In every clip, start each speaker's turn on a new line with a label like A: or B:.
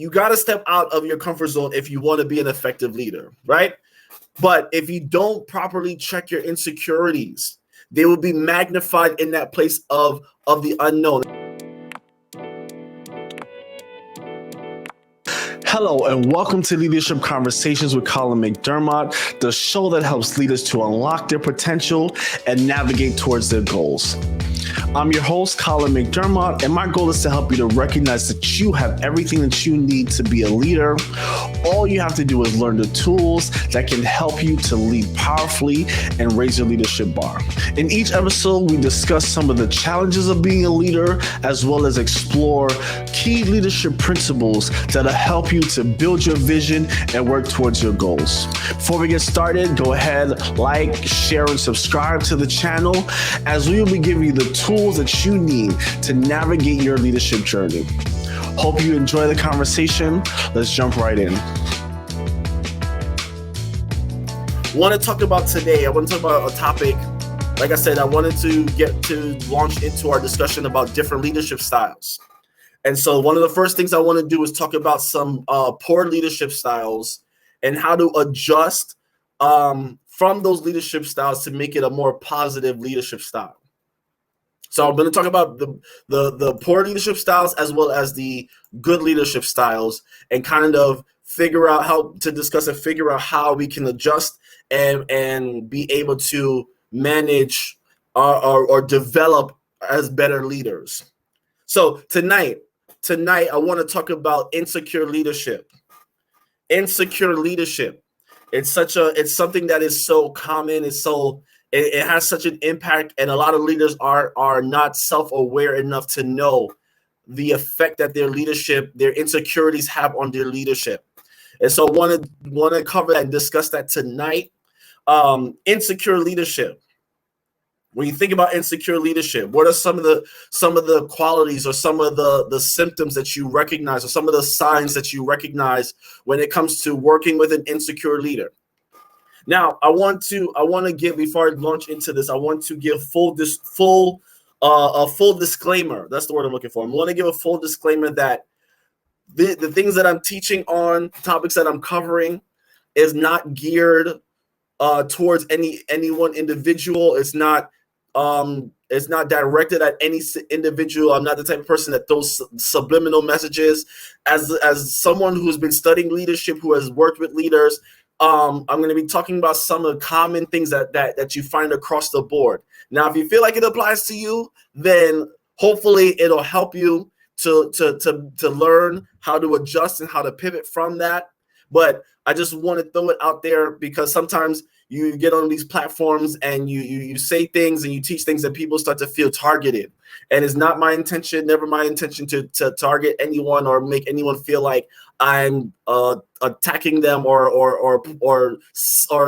A: you got to step out of your comfort zone if you want to be an effective leader, right? But if you don't properly check your insecurities, they will be magnified in that place of the unknown.
B: Hello and welcome to Leadership Conversations with Colin McDermott, the show that helps leaders to unlock their potential and navigate towards their goals. I'm your host, Colin McDermott, and my goal is to help you to recognize that you have everything that you need to be a leader. All you have to do is learn the tools that can help you to lead powerfully and raise your leadership bar. In each episode, we discuss some of the challenges of being a leader, as well as explore key leadership principles that'll help you to build your vision and work towards your goals. Before we get started, go ahead, like, share, and subscribe to the channel, as we will be giving you the tools that you need to navigate your leadership journey. Hope you enjoy the conversation. Let's jump right in.
A: I want to talk about a topic. Like I said, I wanted to launch into our discussion about different leadership styles. And so one of the first things I want to do is talk about some poor leadership styles and how to adjust from those leadership styles to make it a more positive leadership style. So I'm going to talk about the poor leadership styles as well as the good leadership styles, and kind of figure out how we can adjust and be able to manage or develop as better leaders. So tonight I want to talk about insecure leadership. Insecure leadership. It's something that is so common. It has such an impact, and a lot of leaders are not self-aware enough to know the effect that their insecurities have on their leadership. And so want to cover that and discuss that tonight. Insecure leadership. When you think about insecure leadership, what are some of the qualities or some of the symptoms that you recognize, or some of the signs that you recognize when it comes to working with an insecure leader? Now, I want to give, before I launch into this, I want to give a full disclaimer. That's the word I'm looking for. I want to give a full disclaimer that the things that I'm teaching on, topics that I'm covering, is not geared towards any one individual. It's not directed at any individual. I'm not the type of person that throws subliminal messages. As someone who's been studying leadership, who has worked with leaders, I'm going to be talking about some of the common things that you find across the board. Now, if you feel like it applies to you, then hopefully it'll help you to learn how to adjust and how to pivot from that. But I just want to throw it out there, because sometimes you get on these platforms and you say things and you teach things that people start to feel targeted. And it's not my intention, never my intention to target anyone or make anyone feel like I'm attacking them or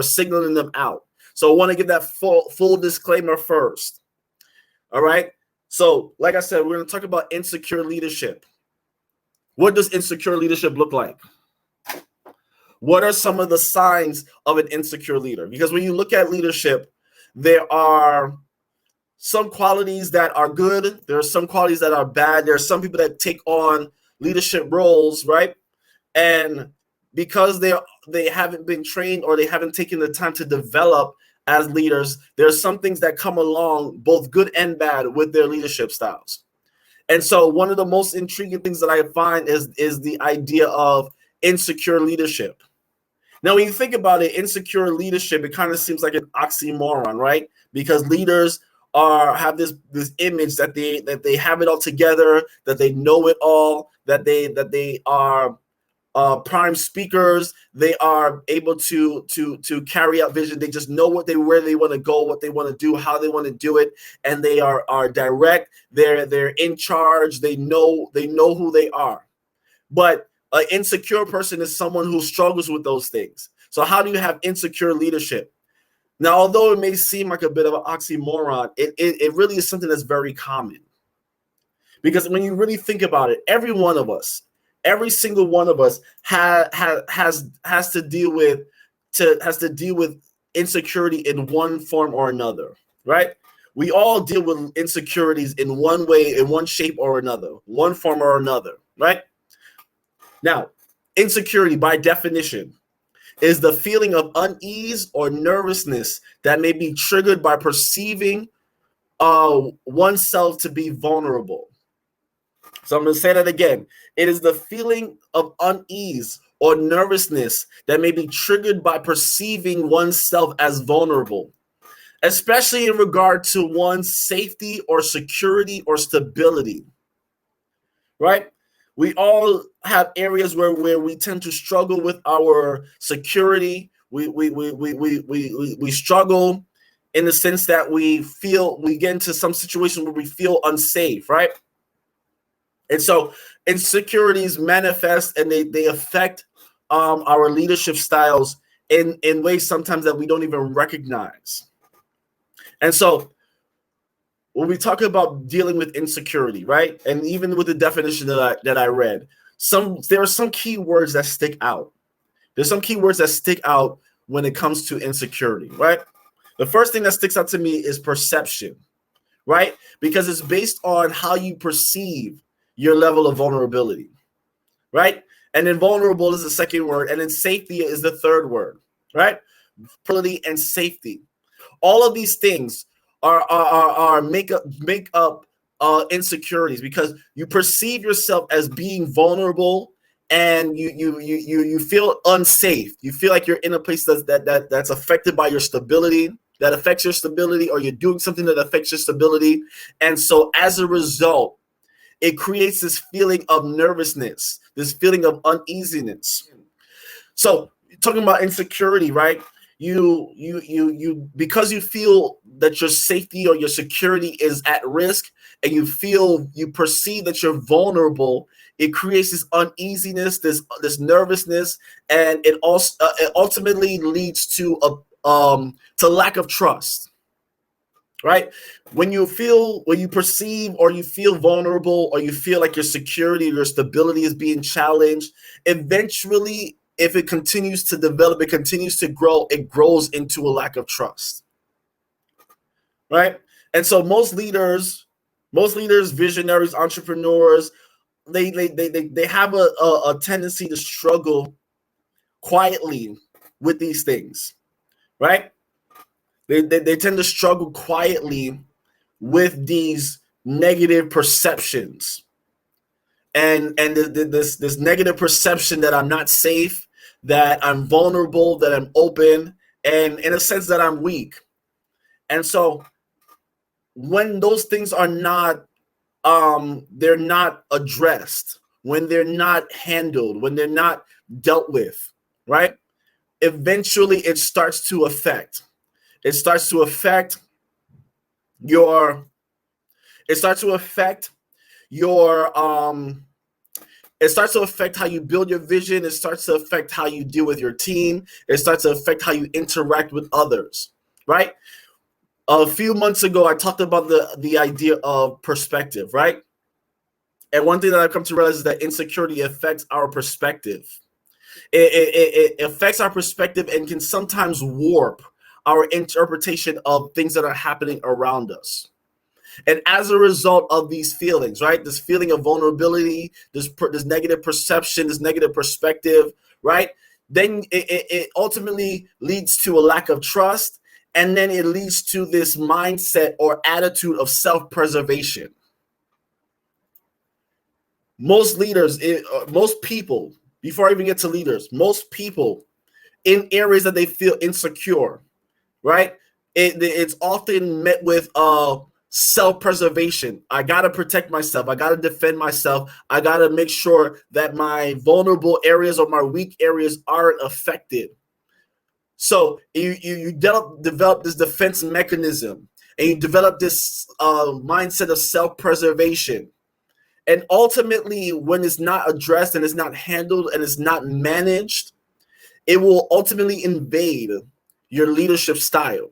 A: signaling them out. So I want to give that full disclaimer first. All right. So like I said, we're going to talk about insecure leadership. What does insecure leadership look like? What are some of the signs of an insecure leader? Because when you look at leadership, there are some qualities that are good. There are some qualities that are bad. There are some people that take on leadership roles, right? And because they haven't been trained or they haven't taken the time to develop as leaders, there are some things that come along, both good and bad, with their leadership styles. And so one of the most intriguing things that I find is the idea of insecure leadership. Now, when you think about it, insecure leadership, it kind of seems like an oxymoron, right? Because leaders have this image that they have it all together, that they know it all, that they are prime speakers. They are able to carry out vision. They just know where they want to go, what they want to do, how they want to do it, and they are direct. They're in charge. They know who they are. But an insecure person is someone who struggles with those things. So how do you have insecure leadership? Now, although it may seem like a bit of an oxymoron, it really is something that's very common. Because when you really think about it, every single one of us has to deal with insecurity in one form or another, right? We all deal with insecurities in one way, in one shape or another, one form or another, right? Now, insecurity by definition is the feeling of unease or nervousness that may be triggered by perceiving oneself to be vulnerable. So I'm going to say that again. It is the feeling of unease or nervousness that may be triggered by perceiving oneself as vulnerable, especially in regard to one's safety or security or stability, right? We all have areas where we tend to struggle with our security. We struggle in the sense that we get into some situation where we feel unsafe, right? And so insecurities manifest and they affect our leadership styles in ways sometimes that we don't even recognize. And so when we talk about dealing with insecurity, right? And even with the definition that I read, there are some key words that stick out. There's some key words that stick out when it comes to insecurity, right? The first thing that sticks out to me is perception, right? Because it's based on how you perceive your level of vulnerability, right? And then vulnerable is the second word, and then safety is the third word, right? Vulnerability and safety. All of these things are make up insecurities, because you perceive yourself as being vulnerable and you feel unsafe. You feel like you're in a place that's affected by your stability, that affects your stability, or you're doing something that affects your stability. And so as a result, it creates this feeling of nervousness, this feeling of uneasiness. So talking about insecurity, right? You because you feel that your safety or your security is at risk, and you perceive that you're vulnerable, it creates this uneasiness, this nervousness, and it also it ultimately leads to lack of trust, right? When you perceive or you feel vulnerable, or you feel like your security, your stability is being challenged, eventually, if it continues to develop, it continues to grow, it grows into a lack of trust, right? And so most leaders, visionaries, entrepreneurs, they have a tendency to struggle quietly with these things, right? They tend to struggle quietly with these negative perceptions, and this negative perception that I'm not safe, that I'm vulnerable, that I'm open, and in a sense that I'm weak. And so when those things are not they're not addressed, when they're not handled, when they're not dealt with, right? Eventually it starts to affect your it starts to affect how you build your vision. It starts to affect how you deal with your team. It starts to affect how you interact with others, right? A few months ago, I talked about the idea of perspective, right? And one thing that I've come to realize is that insecurity affects our perspective. It affects our perspective and can sometimes warp our interpretation of things that are happening around us. And as a result of these feelings, right, this feeling of vulnerability, this negative perception, this negative perspective, right, then it ultimately leads to a lack of trust. And then it leads to this mindset or attitude of self-preservation. Most leaders, most people, before I even get to leaders, most people in areas that they feel insecure, right, it's often met with self-preservation. I got to protect myself. I got to defend myself. I got to make sure that my vulnerable areas or my weak areas aren't affected. So you develop this defense mechanism, and you develop this mindset of self-preservation. And ultimately, when it's not addressed and it's not handled and it's not managed, it will ultimately invade your leadership style.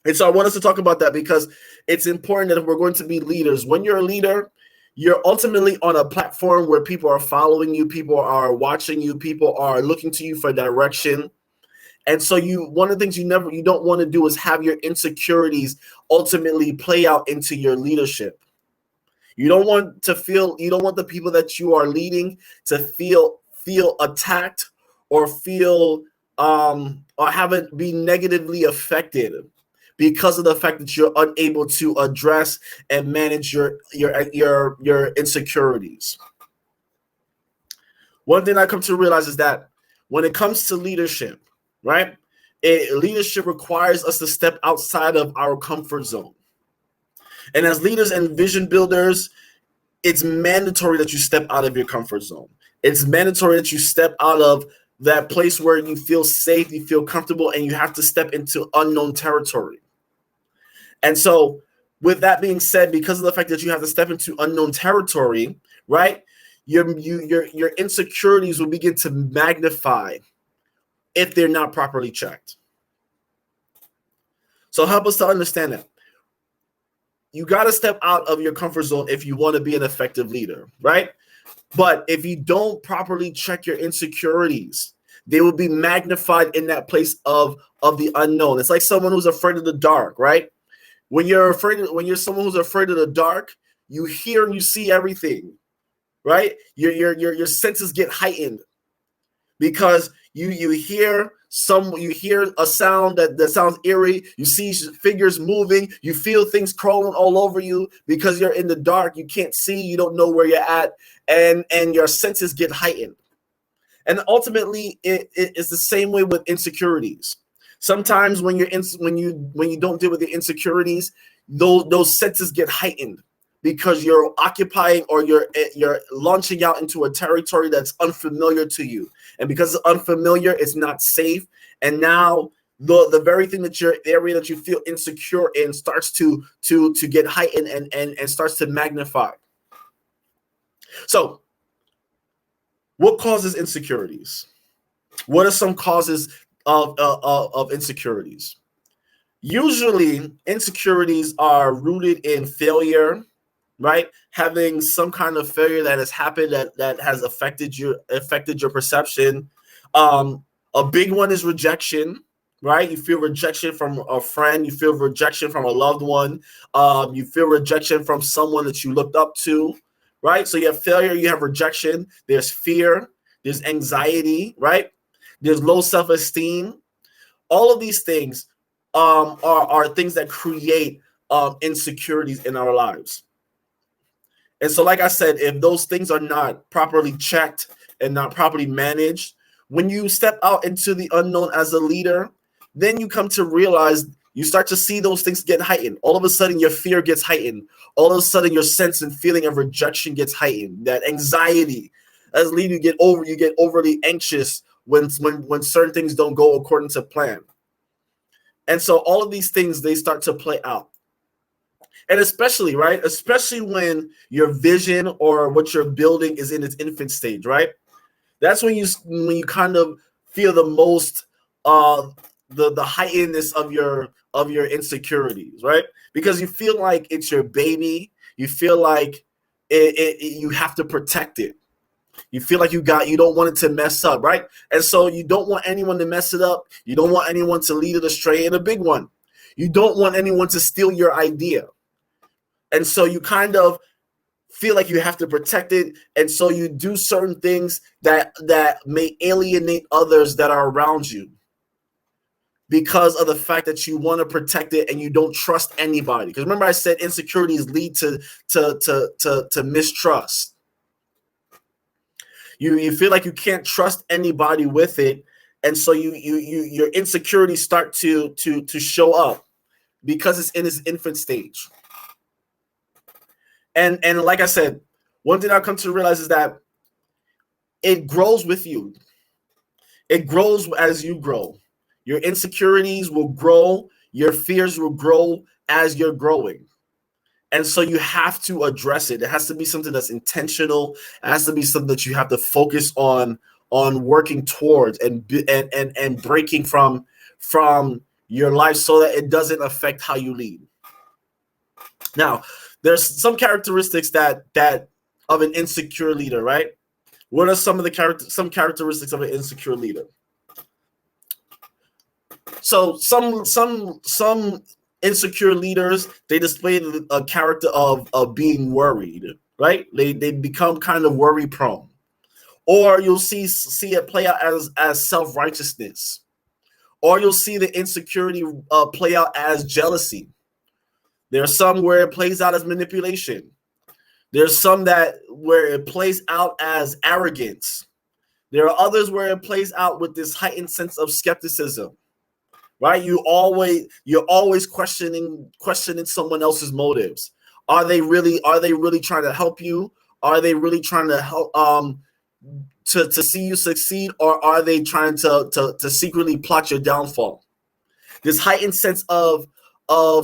A: And so I want us to talk about that, because it's important that if we're going to be leaders, when you're a leader, you're ultimately on a platform where people are following you, people are watching you, people are looking to you for direction. And so one of the things you don't want to do is have your insecurities ultimately play out into your leadership. You don't want the people that you are leading to feel attacked or feel or haven't be negatively affected because of the fact that you're unable to address and manage your insecurities. One thing I come to realize is that when it comes to leadership, right? Leadership requires us to step outside of our comfort zone. And as leaders and vision builders, it's mandatory that you step out of your comfort zone. It's mandatory that you step out of that place where you feel safe, you feel comfortable, and you have to step into unknown territory. And so with that being said, because of the fact that you have to step into unknown territory, right? Your insecurities will begin to magnify if they're not properly checked. So help us to understand that. You got to step out of your comfort zone if you want to be an effective leader, right? But if you don't properly check your insecurities, they will be magnified in that place of the unknown. It's like someone who's afraid of the dark, right? When you're someone who's afraid of the dark, you hear and you see everything, right? Your senses get heightened because you hear a sound that sounds eerie. You see figures moving. You feel things crawling all over you because you're in the dark. You can't see. You don't know where you're at, and your senses get heightened. And ultimately, it's the same way with insecurities. Sometimes when you don't deal with the insecurities, those senses get heightened because you're occupying or you're launching out into a territory that's unfamiliar to you. And because it's unfamiliar, it's not safe. And now the very thing the area that you feel insecure in starts to get heightened and starts to magnify. So what causes insecurities? What are some causes of insecurities? Usually insecurities are rooted in failure, right? Having some kind of failure that has happened that has affected your perception. A big one is rejection, right? You feel rejection from a friend, you feel rejection from a loved one, you feel rejection from someone that you looked up to, right? So you have failure, you have rejection, there's fear, there's anxiety, right? There's low self-esteem. All of these things are things that create insecurities in our lives. And so, like I said, if those things are not properly checked and not properly managed, when you step out into the unknown as a leader, then you come to realize you start to see those things get heightened. All of a sudden, your fear gets heightened. All of a sudden, your sense and feeling of rejection gets heightened. That anxiety, as a leader, you get overly anxious when certain things don't go according to plan. And so all of these things, they start to play out. And especially when your vision or what you're building is in its infant stage, right? That's when you kind of feel the most the heightenedness of your insecurities, right? Because you feel like it's your baby. You feel like you have to protect it. You feel like you don't want it to mess up, right? And so you don't want anyone to mess it up. You don't want anyone to lead it astray. And a big one, you don't want anyone to steal your idea. And so you kind of feel like you have to protect it. And so you do certain things that may alienate others that are around you because of the fact that you want to protect it and you don't trust anybody. Because remember I said insecurities lead to mistrust. You feel like you can't trust anybody with it. And so your insecurities start to show up because it's in its infant stage. And like I said, one thing I've come to realize is that it grows with you. It grows as you grow. Your insecurities will grow. Your fears will grow as you're growing. And so you have to address it. It has to be something that's intentional. It has to be something that you have to focus on working towards and breaking from your life so that it doesn't affect how you lead. Now, there's some characteristics that of an insecure leader, right? What are some characteristics of an insecure leader? So some insecure leaders, they display a character of being worried, right? They become kind of worry prone. Or you'll see it play out as self-righteousness. Or you'll see the insecurity play out as jealousy. There are some where it plays out as manipulation. There's some where it plays out as arrogance. There are others where it plays out with this heightened sense of skepticism, right? You're always questioning someone else's motives. Are they really trying to help you? Are they really trying to help to see you succeed, or are they trying to secretly plot your downfall? This heightened sense of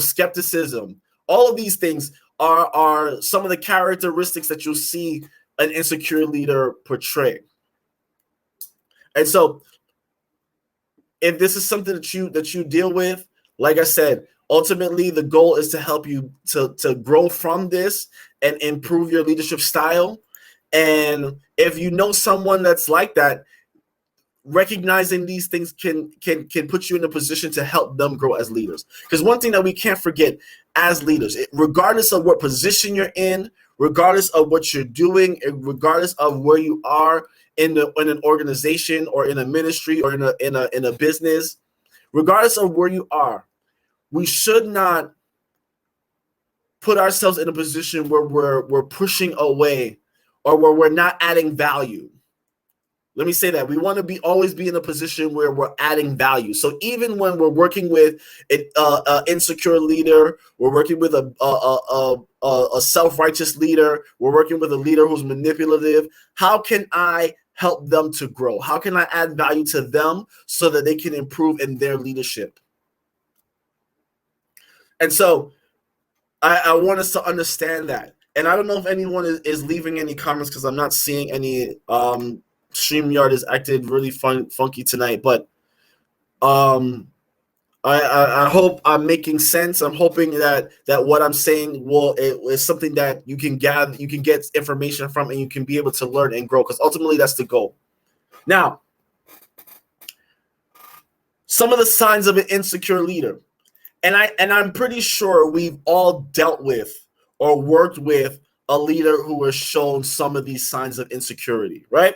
A: skepticism. All of these things are some of the characteristics that you'll see an insecure leader portray. And so if this is something that you deal with, like I said, ultimately the goal is to help you to grow from this and improve your leadership style. And if you know someone that's like that, recognizing these things can put you in a position to help them grow as leaders. Because one thing that we can't forget as leaders, regardless of what position you're in, regardless of what you're doing, regardless of where you are in an organization or in a ministry or in a business, regardless of where you are, we should not put ourselves in a position where we're pushing away or where we're not adding value. Let me say that we want to always be in a position where we're adding value. So even when we're working with an insecure leader, we're working with a self-righteous leader, we're working with a leader who's manipulative, how can I help them to grow? How can I add value to them so that they can improve in their leadership? And so I want us to understand that. And I don't know if anyone is leaving any comments because I'm not seeing any. StreamYard is acted really funky tonight, but I hope I'm making sense. I'm hoping that what I'm saying is something that you can gather, you can get information from, and you can be able to learn and grow, because ultimately that's the goal. Now, some of the signs of an insecure leader, and I'm pretty sure we've all dealt with or worked with a leader who has shown some of these signs of insecurity, right?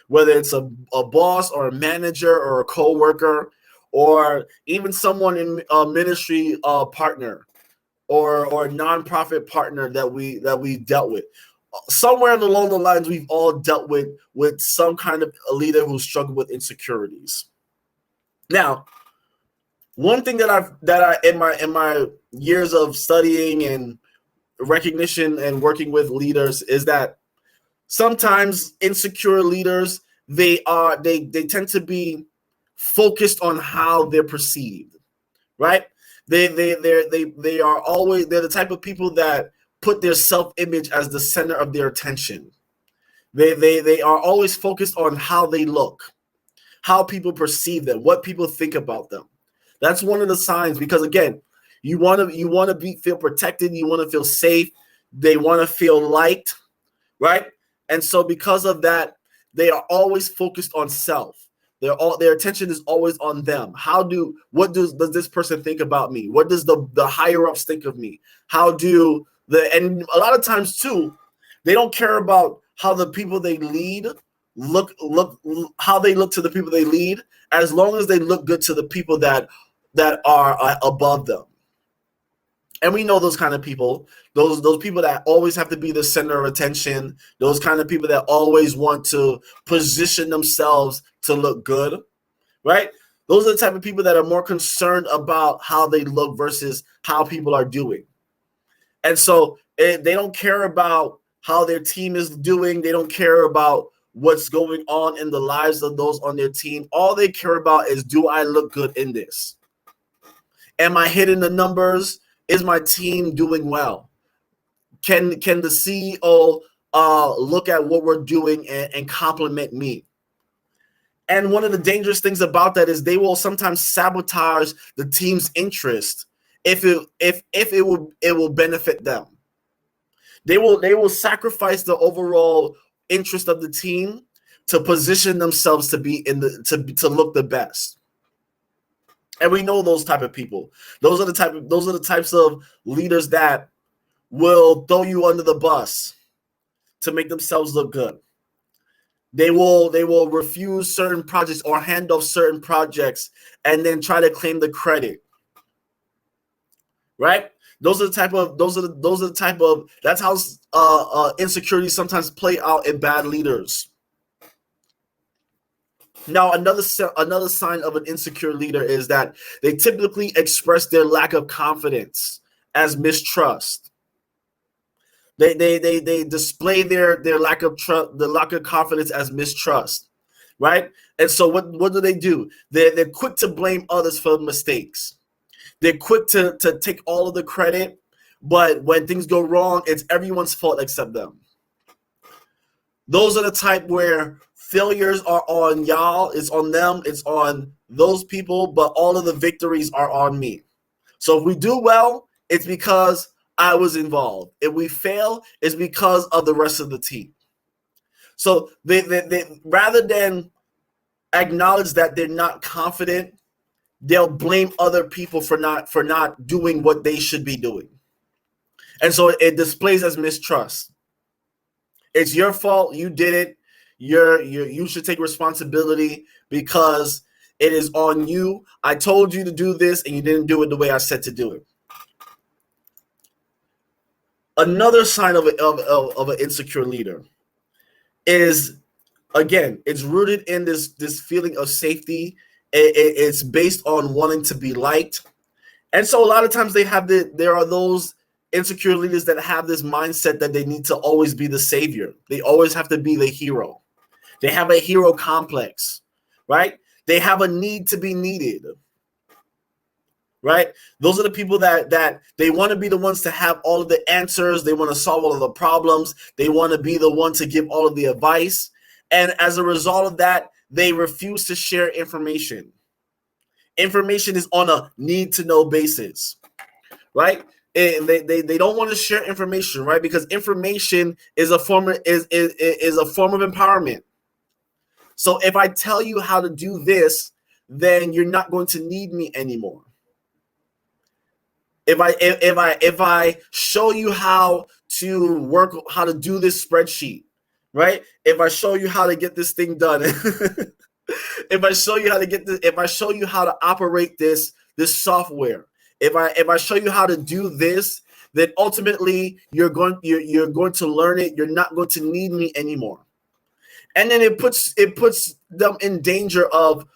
A: Whether it's a boss or a manager or a coworker, or even someone in a ministry partner or a nonprofit partner that we dealt with. Somewhere along the lines, we've all dealt with some kind of a leader who struggled with insecurities. Now, one thing that I in my years of studying and recognition and working with leaders is that sometimes insecure leaders, they tend to be focused on how they're perceived, right? They're the type of people that put their self-image as the center of their attention. They are always focused on how they look, how people perceive them, what people think about them. That's one of the signs, because again, you want to feel protected, you want to feel safe, they want to feel liked, right? And so because of that, they are always focused on self. Their attention is always on them. What does this person think about me? What does the higher ups think of me? And a lot of times too, they don't care about how the people they lead look how they look to the people they lead, as long as they look good to the people that are above them. And we know those kind of people, those people that always have to be the center of attention, those kind of people that always want to position themselves to look good, right? Those are the type of people that are more concerned about how they look versus how people are doing. And so they don't care about how their team is doing. They don't care about what's going on in the lives of those on their team. All they care about is, do I look good in this? Am I hitting the numbers? Is my team doing well? Can the CEO look at what we're doing and compliment me? And one of the dangerous things about that is they will sometimes sabotage the team's interest if it will benefit them. They will sacrifice the overall interest of the team to position themselves to be to look the best. And we know those type of people. Those are the types of leaders that will throw you under the bus to make themselves look good. They will refuse certain projects or hand off certain projects and then try to claim the credit. Right? Those are the type of that's how insecurity sometimes play out in bad leaders. Now, another sign of an insecure leader is that they typically express their lack of confidence as mistrust. They display their lack of trust, the lack of confidence as mistrust, right? And so what do? They're quick to blame others for mistakes. They're quick to take all of the credit, but when things go wrong, it's everyone's fault except them. Those are the type where failures are on y'all, it's on them, it's on those people, but all of the victories are on me. So if we do well, it's because I was involved. If we fail, it's because of the rest of the team. So they rather than acknowledge that they're not confident, they'll blame other people for not doing what they should be doing. And so it displays as mistrust. It's your fault. You did it. You should take responsibility because it is on you. I told you to do this and you didn't do it the way I said to do it. Another sign of an insecure leader is, again, it's rooted in this feeling of safety. It's based on wanting to be liked. And so a lot of times there are those insecure leaders that have this mindset that they need to always be the savior. They always have to be the hero. They have a hero complex, right? They have a need to be needed, right? Those are the people that they want to be the ones to have all of the answers. They want to solve all of the problems. They want to be the one to give all of the advice. And as a result of that, they refuse to share information. Information is on a need-to-know basis, right? And they don't want to share information, right? Because information is a form of empowerment. So if I tell you how to do this, then you're not going to need me anymore. If I show you how to do this spreadsheet, right? If I show you how to get this thing done, if I show you how to operate this software, if I show you how to do this, then ultimately you're going to learn it. You're not going to need me anymore. And then it puts them in danger of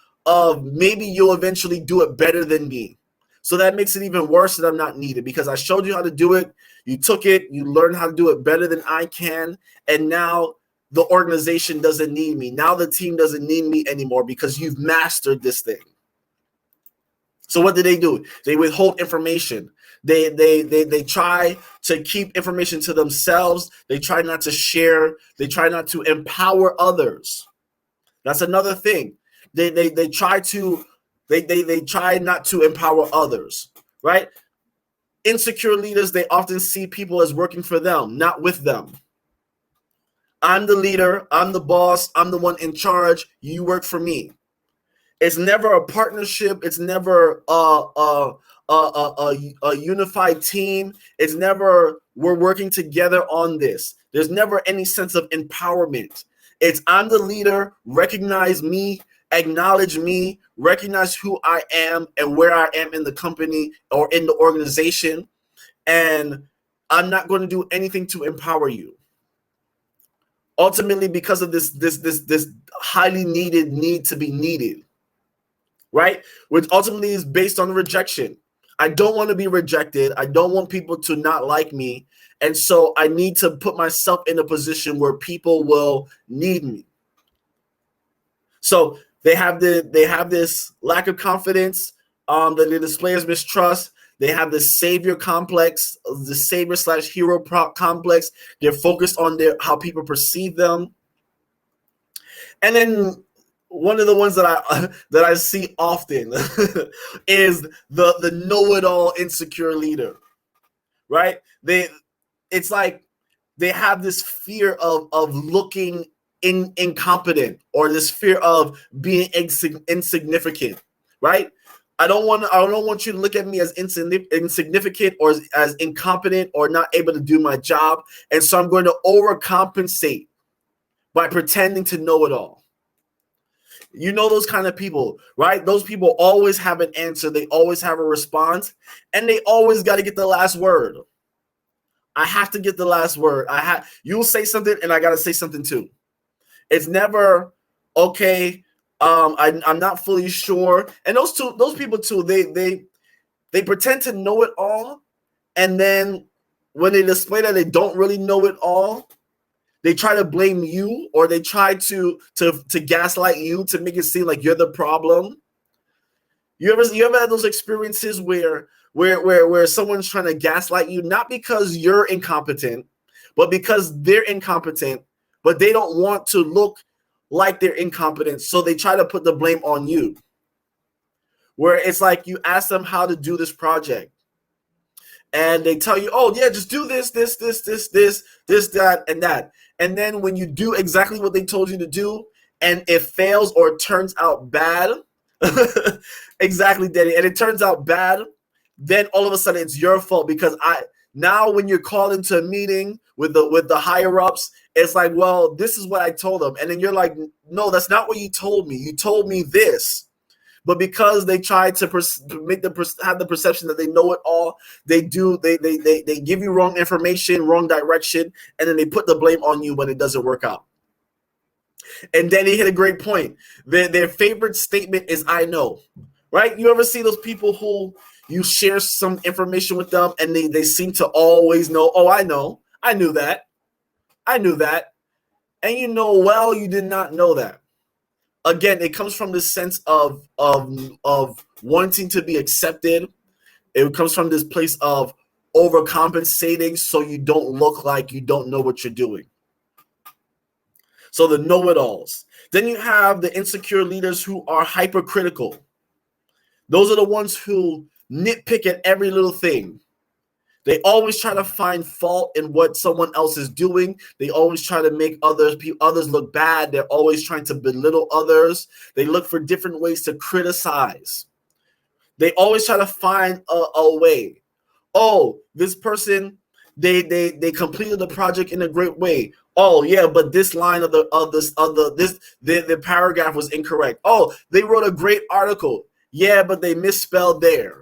A: maybe you'll eventually do it better than me. So that makes it even worse that I'm not needed because I showed you how to do it. You took it. You learned how to do it better than I can. And now the organization doesn't need me. Now the team doesn't need me anymore because you've mastered this thing. So what do? They withhold information. They try to keep information to themselves. They try not to share. They try not to empower others. That's another thing. They try not to empower others, right? Insecure leaders, they often see people as working for them, not with them. I'm the leader, I'm the boss, I'm the one in charge, you work for me. It's never a partnership, it's never a unified team. It's never we're working together on this. There's never any sense of empowerment. It's I'm the leader, recognize me, acknowledge me, recognize who I am and where I am in the company or in the organization, and I'm not going to do anything to empower you. Ultimately, because of this highly needed need to be needed, right? Which ultimately is based on rejection. I don't want to be rejected. I don't want people to not like me. And so I need to put myself in a position where people will need me. So they have this lack of confidence that they display as mistrust. They have this savior complex, the savior/hero complex. They're focused on how people perceive them. And then one of the ones that I see often is the know-it-all insecure leader, right? It's like they have this fear of looking incompetent or this fear of being insignificant, right? I don't want you to look at me as insignificant or as incompetent or not able to do my job. And so I'm going to overcompensate by pretending to know it all. You know those kind of people, right? Those people always have an answer. They always have a response, and they always got to get the last word. I have to get the last word. You'll say something, and I got to say something too. It's never okay. I'm not fully sure. And those people too, they pretend to know it all, and then when they display that they don't really know it all, they try to blame you, or they try to gaslight you to make it seem like you're the problem. You ever had those experiences where someone's trying to gaslight you, not because you're incompetent, but because they're incompetent, but they don't want to look like they're incompetent, so they try to put the blame on you. Where it's like you ask them how to do this project, and they tell you, "Oh yeah, just do this, that, and that." And then when you do exactly what they told you to do, and it fails or it turns out bad, exactly, Danny, and it turns out bad, then all of a sudden it's your fault because now when you're called into a meeting with the higher ups, it's like, well, this is what I told them, and then you're like, no, that's not what you told me. You told me this. But because they try to have the perception that they know it all, they give you wrong information, wrong direction, and then they put the blame on you when it doesn't work out. And then they hit a great point. Their favorite statement is "I know," right? You ever see those people who you share some information with them and they seem to always know, "Oh, I know. I knew that. I knew that." And you know, well, you did not know that. Again, it comes from this sense of wanting to be accepted. It comes from this place of overcompensating so you don't look like you don't know what you're doing. So the know-it-alls. Then you have the insecure leaders who are hypercritical. Those are the ones who nitpick at every little thing. They always try to find fault in what someone else is doing. They always try to make others look bad. They're always trying to belittle others. They look for different ways to criticize. They always try to find a way. Oh, this person, they completed the project in a great way. Oh yeah, but this line of the paragraph was incorrect. Oh, they wrote a great article. Yeah, but they misspelled there.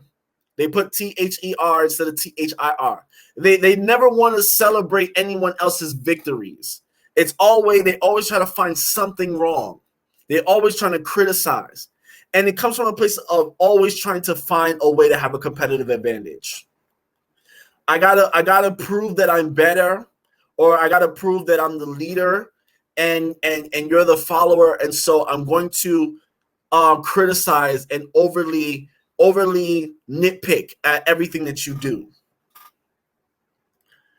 A: They put THER instead of THIR. They never want to celebrate anyone else's victories. They always try to find something wrong. They're always trying to criticize. And it comes from a place of always trying to find a way to have a competitive advantage. I gotta prove that I'm better, or I gotta prove that I'm the leader and you're the follower. And so I'm going to criticize and overly nitpick at everything that you do.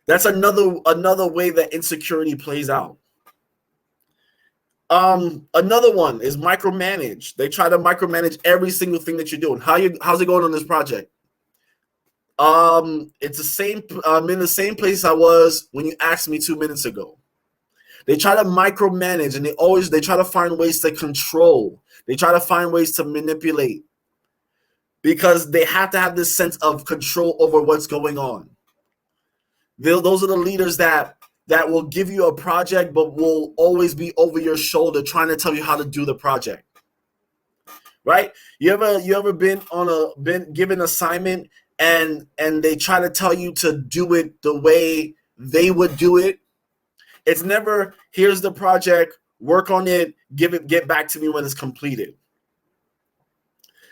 A: That's another way that insecurity plays out. Another one is micromanage. They try to micromanage every single thing that you're doing. How's it going on this project? It's the same. I'm in the same place I was when you asked me 2 minutes ago. They try to micromanage, and they try to find ways to control. They try to find ways to manipulate, because they have to have this sense of control over what's going on. Those are the leaders that will give you a project, but will always be over your shoulder trying to tell you how to do the project. Right? You ever been given an assignment and they try to tell you to do it the way they would do it? It's never, here's the project, work on it, get back to me when it's completed.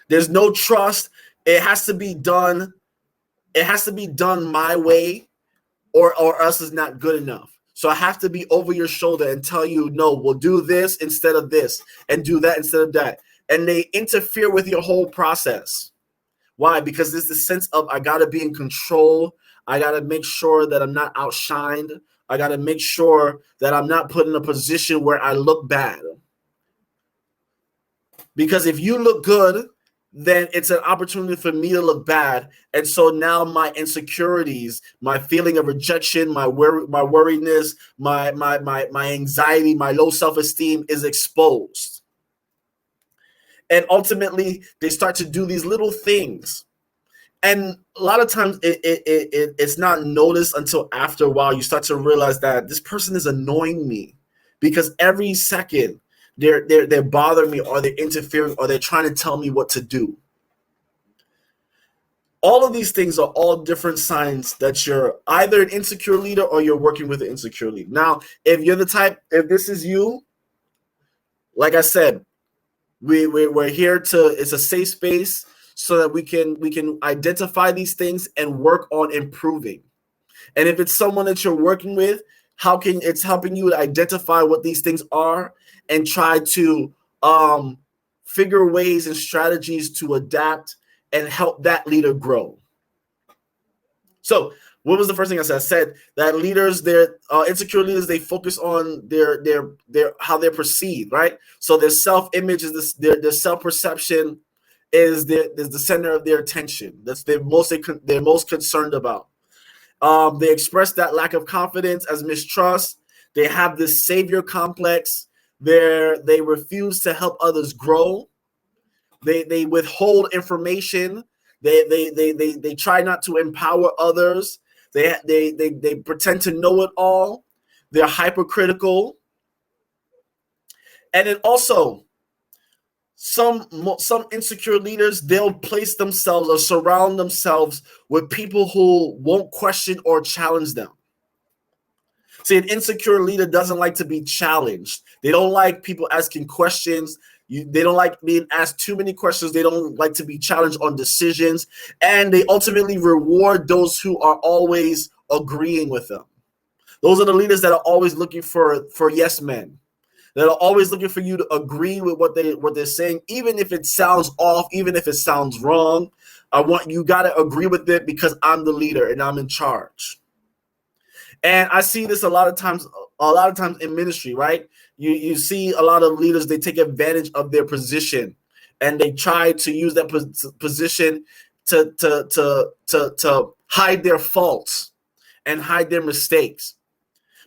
A: There's no trust. It has to be done. It has to be done my way, or else it's not good enough. So I have to be over your shoulder and tell you, no, we'll do this instead of this, and do that instead of that. And they interfere with your whole process. Why? Because there's this sense of, I got to be in control. I got to make sure that I'm not outshined. I got to make sure that I'm not put in a position where I look bad. Because if you look good, then it's an opportunity for me to look bad. And so now my insecurities, my feeling of rejection, my worriness, my anxiety, my low self-esteem is exposed. And ultimately, they start to do these little things. And a lot of times it's not noticed until after a while you start to realize that this person is annoying me, because every second they're bothering me, or they're interfering, or they're trying to tell me what to do. All of these things are all different signs that you're either an insecure leader or you're working with an insecure leader. Now, if you're the type, if this is you, like I said, we're here to, it's a safe space so that we can identify these things and work on improving. And if it's someone that you're working with, it's helping you to identify what these things are and try to figure ways and strategies to adapt and help that leader grow. So what was the first thing I said? I said that leaders, their insecure leaders, they focus on their how they're perceived, right? So their self-image is this, their self-perception is the center of their attention. That's they're most concerned about. They express that lack of confidence as mistrust. They have this savior complex. They refuse to help others grow. They withhold information. They try not to empower others. They pretend to know it all. They're hypercritical. And then also, some insecure leaders, they'll place themselves or surround themselves with people who won't question or challenge them. See, an insecure leader doesn't like to be challenged. They don't like people asking questions. They don't like being asked too many questions. They don't like to be challenged on decisions. And they ultimately reward those who are always agreeing with them. Those are the leaders that are always looking for yes men. That are always looking for you to agree with what they're saying, even if it sounds off, even if it sounds wrong. You got to agree with it because I'm the leader and I'm in charge. And I see this a lot of times in ministry, right? You see a lot of leaders, they take advantage of their position and they try to use that position to hide their faults and hide their mistakes.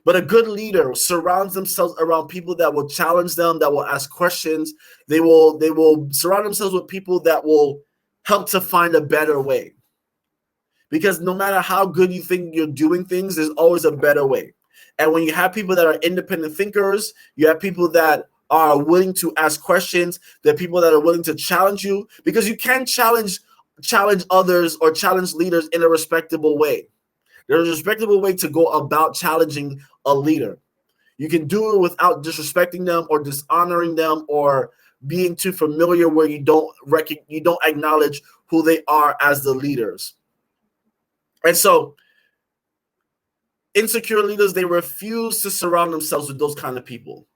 A: But a good leader surrounds themselves around people that will challenge them, that will ask questions. They will surround themselves with people that will help to find a better way. Because no matter how good you think you're doing things, there's always a better way. And when you have people that are independent thinkers, you have people that are willing to ask questions, there are people that are willing to challenge you, because you can challenge others or challenge leaders in a respectable way. There's a respectable way to go about challenging a leader. You can do it without disrespecting them or dishonoring them or being too familiar where you don't acknowledge who they are as the leaders. And so insecure leaders, they refuse to surround themselves with those kind of people.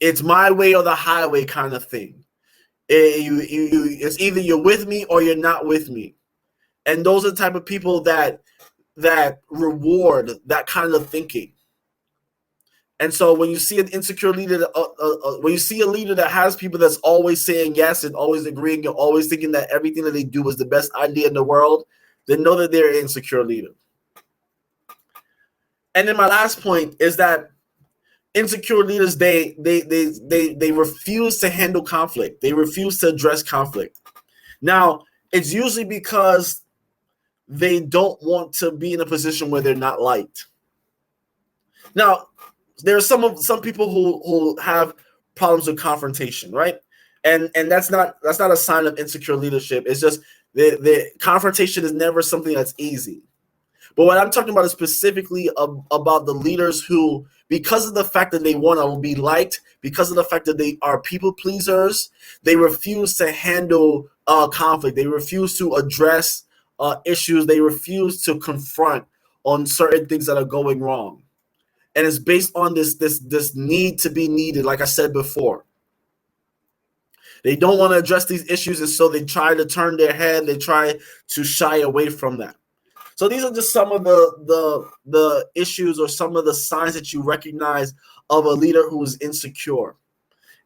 A: It's my way or the highway kind of thing. It's either you're with me or you're not with me. And those are the type of people that reward that kind of thinking. And so when you see an insecure leader, when you see a leader that has people that's always saying yes and always agreeing and always thinking that everything that they do is the best idea in the world, then know that they're an insecure leader. And then my last point is that insecure leaders, they refuse to handle conflict. They refuse to address conflict. Now, it's usually because they don't want to be in a position where they're not liked. Now, there are some people who have problems with confrontation, right? And that's not a sign of insecure leadership. It's just the confrontation is never something that's easy. But what I'm talking about is specifically about the leaders who, because of the fact that they want to be liked, because of the fact that they are people pleasers, they refuse to handle conflict. They refuse to address issues. They refuse to confront on certain things that are going wrong. And it's based on this need to be needed, like I said before. They don't want to address these issues, and so they try to turn their head. They try to shy away from that. So these are just some of the issues or some of the signs that you recognize of a leader who is insecure.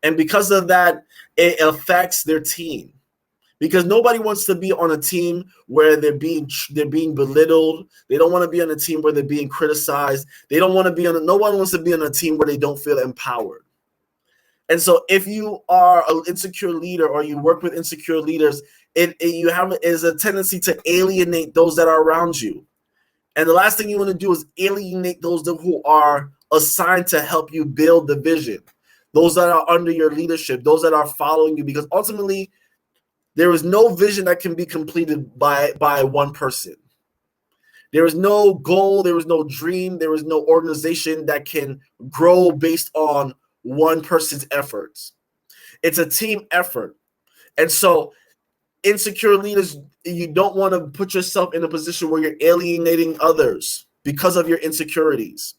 A: And because of that, it affects their team. Because nobody wants to be on a team where they're being belittled. They don't want to be on a team where they're being criticized. No one wants to be on a team where they don't feel empowered. And so if you are an insecure leader or you work with insecure leaders, you have is a tendency to alienate those that are around you. And the last thing you want to do is alienate those who are assigned to help you build the vision, those that are under your leadership, those that are following you, because ultimately there is no vision that can be completed by one person. There is no goal, there is no dream, there is no organization that can grow based on one person's efforts. It's a team effort. And so insecure leaders, you don't want to put yourself in a position where you're alienating others because of your insecurities.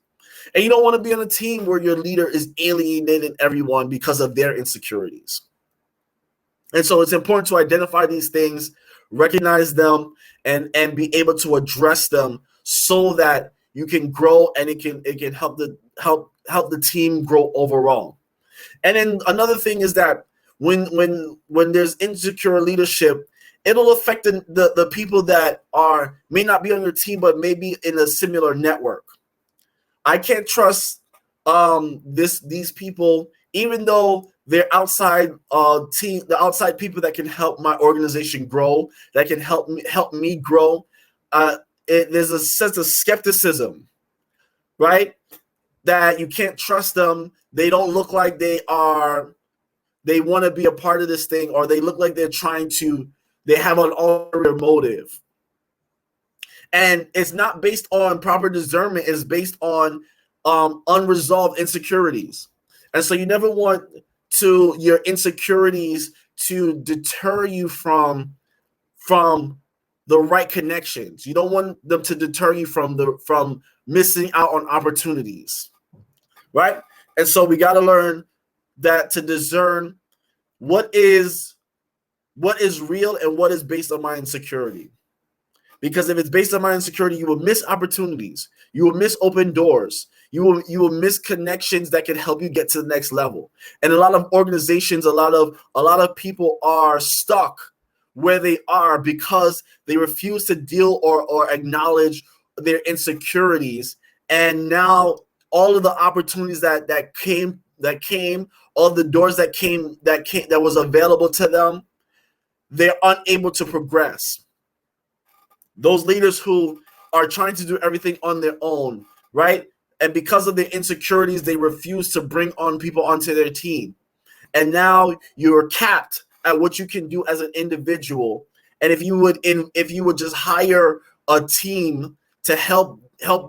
A: And you don't want to be on a team where your leader is alienating everyone because of their insecurities. And so it's important to identify these things, recognize them, and be able to address them so that you can grow and it can help the team grow overall. And then another thing is that when there's insecure leadership, it'll affect the people that may not be on your team, but maybe in a similar network. I can't trust these people, even though they're outside the outside people that can help my organization grow, that can help me grow. There's a sense of skepticism, right? That you can't trust them. They don't look like they want to be a part of this thing, or they look like they have an ulterior motive. And it's not based on proper discernment, it's based on unresolved insecurities. And so you never want your insecurities to deter you from the right connections. You don't want them to deter you from missing out on opportunities, right? And so we got to learn that to discern what is real and what is based on my insecurity. Because if it's based on my insecurity, you will miss opportunities. You will miss open doors. You will miss connections that can help you get to the next level. And a lot of organizations, a lot of people are stuck where they are because they refuse to deal or acknowledge their insecurities. And now all of the opportunities that came, all the doors that was available to them, they're unable to progress. Those leaders who are trying to do everything on their own, right? And because of their insecurities, they refuse to bring on people onto their team. And now you're capped at what you can do as an individual. And if you would just hire a team to help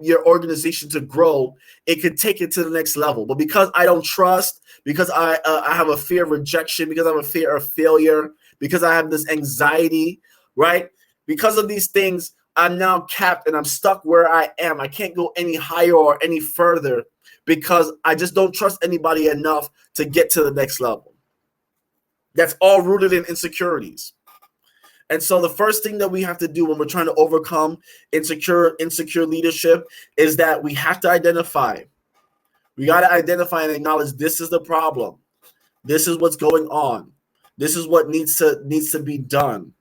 A: your organization to grow, it could take it to the next level. But because I don't trust, because I have a fear of rejection, because I have a fear of failure, because I have this anxiety, right? Because of these things, I'm now capped and I'm stuck where I am. I can't go any higher or any further because I just don't trust anybody enough to get to the next level. That's all rooted in insecurities. And so the first thing that we have to do when we're trying to overcome insecure leadership is that we have to identify. We got to identify and acknowledge this is the problem. This is what's going on. This is what needs to be done,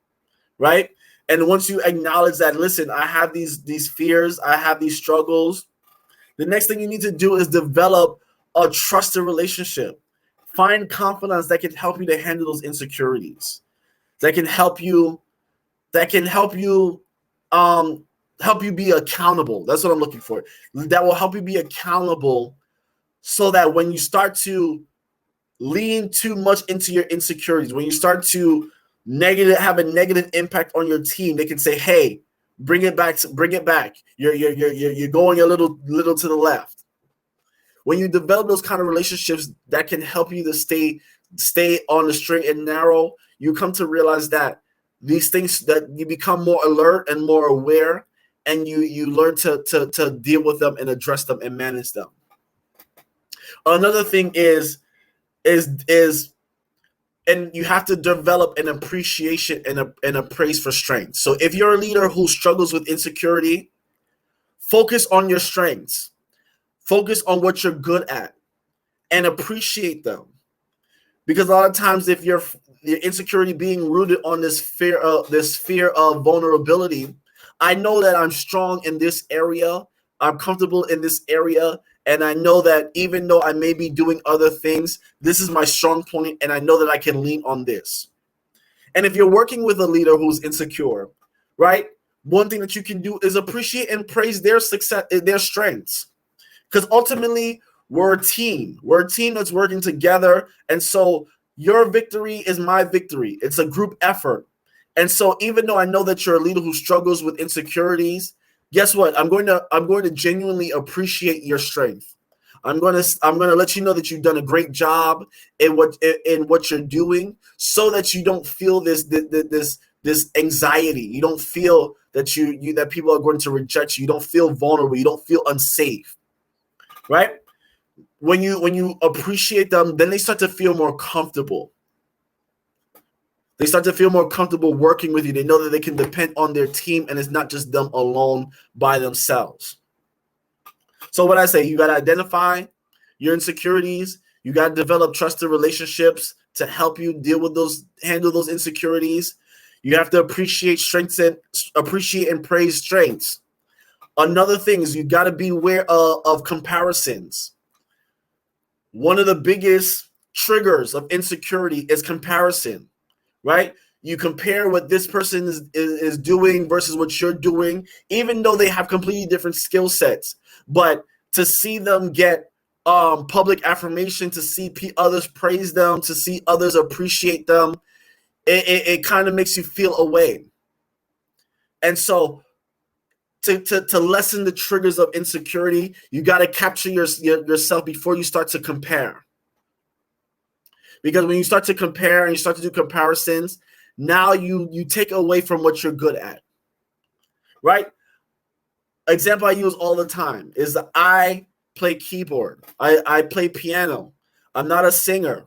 A: right? And once you acknowledge that, listen, I have these fears, I have these struggles, the next thing you need to do is develop a trusted relationship. Find confidants that can help you to handle those insecurities, that can help you be accountable. That's what I'm looking for. That will help you be accountable so that when you start to lean too much into your insecurities, when you start to have a negative impact on your team, they can say, "Hey, bring it back. You're going a little to the left." When you develop those kind of relationships that can help you to stay on the straight and narrow, you come to realize that these things, that you become more alert and more aware, and you learn to deal with them and address them and manage them. Another thing is and you have to develop an appreciation and a praise for strength. So if you're a leader who struggles with insecurity, focus on your strengths. Focus on what you're good at and appreciate them. Because a lot of times if your insecurity being rooted on this fear of vulnerability, I know that I'm strong in this area, I'm comfortable in this area, And I know that even though I may be doing other things, this is my strong point, and I know that I can lean on this. And if you're working with a leader who's insecure, right? One thing that you can do is appreciate and praise their success, their strengths. Because ultimately, we're a team. We're a team that's working together. And so your victory is my victory. It's a group effort. And so even though I know that you're a leader who struggles with insecurities, guess what? I'm going to genuinely appreciate your strength. I'm going to let you know that you've done a great job in what you're doing, so that you don't feel this anxiety. You don't feel that that people are going to reject you. You don't feel vulnerable. You don't feel unsafe. Right? When you appreciate them, then they start to feel more comfortable. They start to feel more comfortable working with you. They know that they can depend on their team, and it's not just them alone by themselves. So what I say, you got to identify your insecurities. You got to develop trusted relationships to help you handle those insecurities. You have to appreciate and praise strengths. Another thing is you got to be aware of comparisons. One of the biggest triggers of insecurity is comparison. Right? You compare what this person is doing versus what you're doing, even though they have completely different skill sets. But to see them get public affirmation, to see others praise them, to see others appreciate them, it kind of makes you feel away. And so to lessen the triggers of insecurity, you got to capture yourself before you start to compare. Because when you start to compare and you start to do comparisons, now you take away from what you're good at, right? Example I use all the time is that I play keyboard. I play piano. I'm not a singer,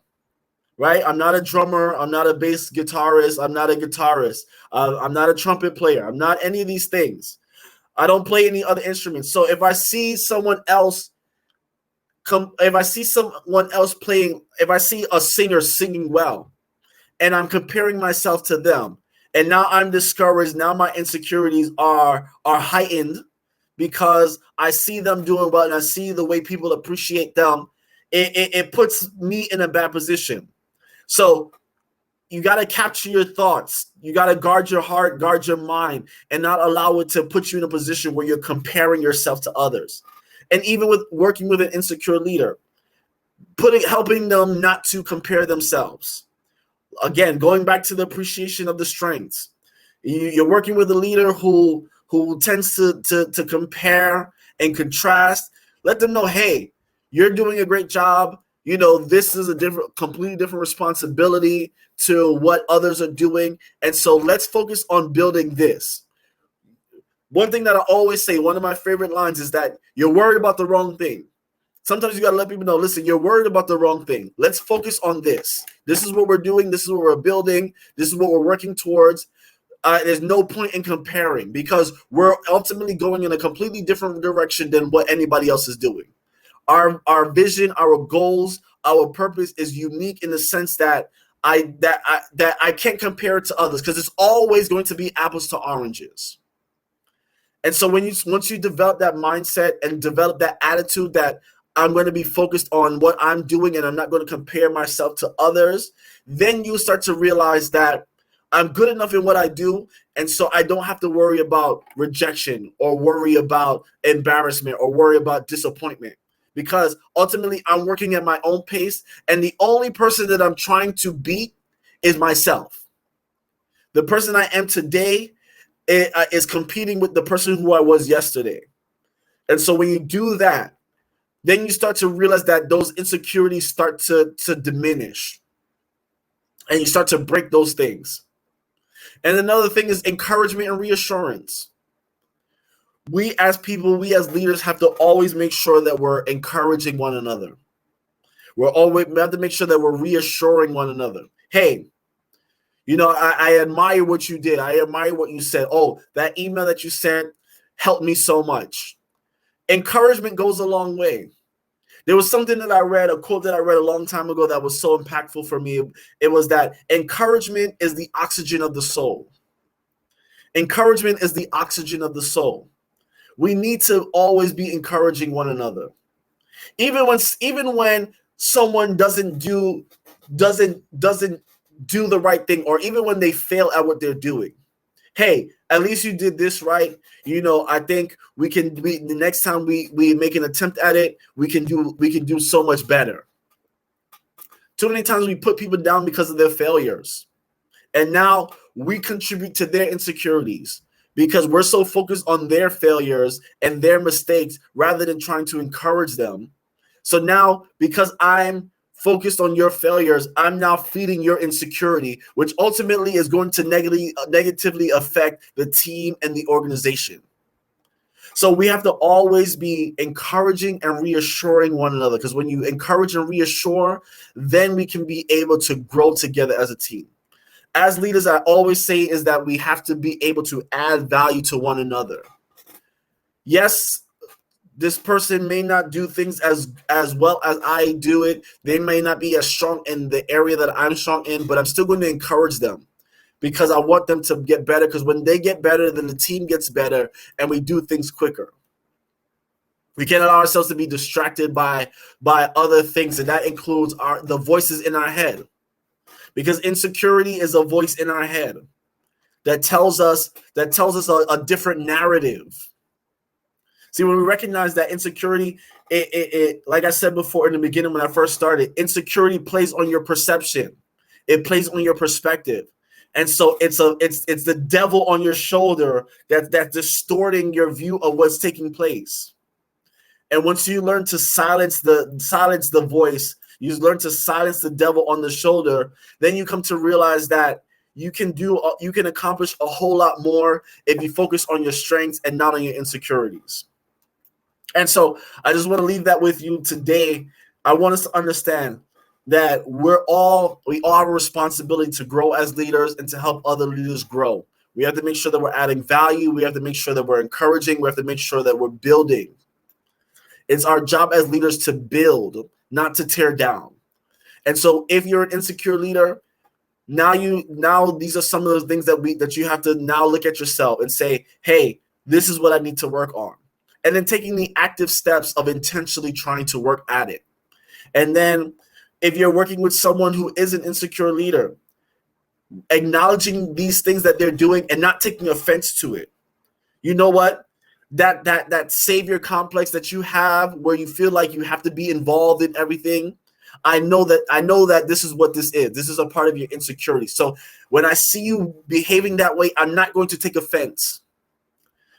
A: right? I'm not a drummer. I'm not a bass guitarist. I'm not a guitarist. I'm not a trumpet player. I'm not any of these things. I don't play any other instruments. So if I see someone else playing, if I see a singer singing well, and I'm comparing myself to them, and now I'm discouraged, now my insecurities are heightened because I see them doing well and I see the way people appreciate them, it puts me in a bad position. So you got to capture your thoughts. You got to guard your heart, guard your mind, and not allow it to put you in a position where you're comparing yourself to others. And even with working with an insecure leader, helping them not to compare themselves. Again, going back to the appreciation of the strengths. You're working with a leader who tends to compare and contrast. Let them know, hey, you're doing a great job. This is completely different responsibility to what others are doing. And so let's focus on building this. One thing that I always say, one of my favorite lines is that you're worried about the wrong thing. Sometimes you got to let people know, listen, you're worried about the wrong thing. Let's focus on this. This is what we're doing. This is what we're building. This is what we're working towards. There's no point in comparing because we're ultimately going in a completely different direction than what anybody else is doing. Our vision, our goals, our purpose is unique in the sense that I can't compare it to others because it's always going to be apples to oranges. And so once you develop that mindset and develop that attitude that I'm going to be focused on what I'm doing and I'm not going to compare myself to others, then you start to realize that I'm good enough in what I do, and so I don't have to worry about rejection or worry about embarrassment or worry about disappointment. Because ultimately, I'm working at my own pace, and the only person that I'm trying to beat is myself. The person I am today is competing with the person who I was yesterday. And so when you do that, then you start to realize that those insecurities start to diminish, and you start to break those things. And another thing is encouragement and reassurance. We as people, we as leaders have to always make sure that we're encouraging one another. We have to make sure that we're reassuring one another. Hey, I admire what you did. I admire what you said. Oh, that email that you sent helped me so much. Encouragement goes a long way. There was something that I read, a quote that I read a long time ago that was so impactful for me. It was that encouragement is the oxygen of the soul. Encouragement is the oxygen of the soul. We need to always be encouraging one another. Even when someone doesn't do the right thing, or even when they fail at what they're doing. Hey, at least you did this right. I think the next time we make an attempt at it, we can do so much better. Too many times we put people down because of their failures. And now we contribute to their insecurities because we're so focused on their failures and their mistakes rather than trying to encourage them. So now, because I'm focused on your failures, I'm now feeding your insecurity, which ultimately is going to negatively affect the team and the organization. So we have to always be encouraging and reassuring one another, because when you encourage and reassure, then we can be able to grow together as a team. As leaders, I always say is that we have to be able to add value to one another. Yes, this person may not do things as well as I do it. They may not be as strong in the area that I'm strong in, but I'm still going to encourage them because I want them to get better, because when they get better, then the team gets better and we do things quicker. We can't allow ourselves to be distracted by other things, and that includes the voices in our head, because insecurity is a voice in our head that tells us a different narrative. See, when we recognize that insecurity, it like I said before in the beginning when I first started, insecurity plays on your perception. It plays on your perspective. And so it's the devil on your shoulder that's distorting your view of what's taking place. And once you learn to silence the voice, you learn to silence the devil on the shoulder, then you come to realize that you can accomplish a whole lot more if you focus on your strengths and not on your insecurities. And so I just want to leave that with you today. I want us to understand that we all have a responsibility to grow as leaders and to help other leaders grow. We have to make sure that we're adding value. We have to make sure that we're encouraging. We have to make sure that we're building. It's our job as leaders to build, not to tear down. And so if you're an insecure leader, now these are some of the things that you have to now look at yourself and say, hey, this is what I need to work on. And then taking the active steps of intentionally trying to work at it. And then if you're working with someone who is an insecure leader, acknowledging these things that they're doing and not taking offense to it. You know what? That savior complex that you have, where you feel like you have to be involved in everything. I know that this is what this is. This is a part of your insecurity. So when I see you behaving that way, I'm not going to take offense.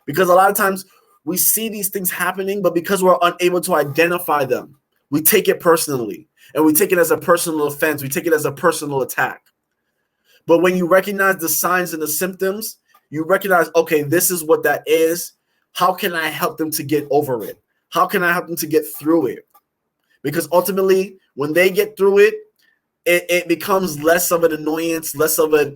A: Because a lot of times we see these things happening, but because we're unable to identify them, we take it personally. And we take it as a personal offense. We take it as a personal attack. But when you recognize the signs and the symptoms, you recognize, okay, this is what that is. How can I help them to get over it? How can I help them to get through it? Because ultimately, when they get through it, it becomes less of an annoyance, less of an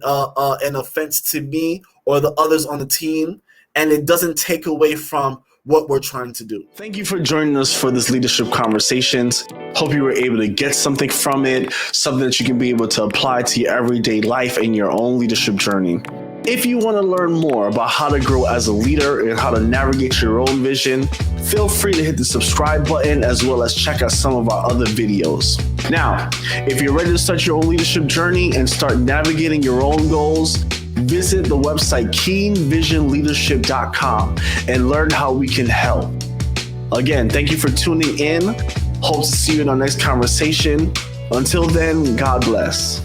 A: offense to me or the others on the team. And it doesn't take away from what we're trying to do.
B: Thank you for joining us for this Leadership Conversations. Hope you were able to get something from it, something that you can be able to apply to your everyday life and your own leadership journey. If you want to learn more about how to grow as a leader and how to navigate your own vision, feel free to hit the subscribe button as well as check out some of our other videos. Now, if you're ready to start your own leadership journey and start navigating your own goals, visit the website KeenVisionLeadership.com and learn how we can help. Again, thank you for tuning in. Hope to see you in our next conversation. Until then, God bless.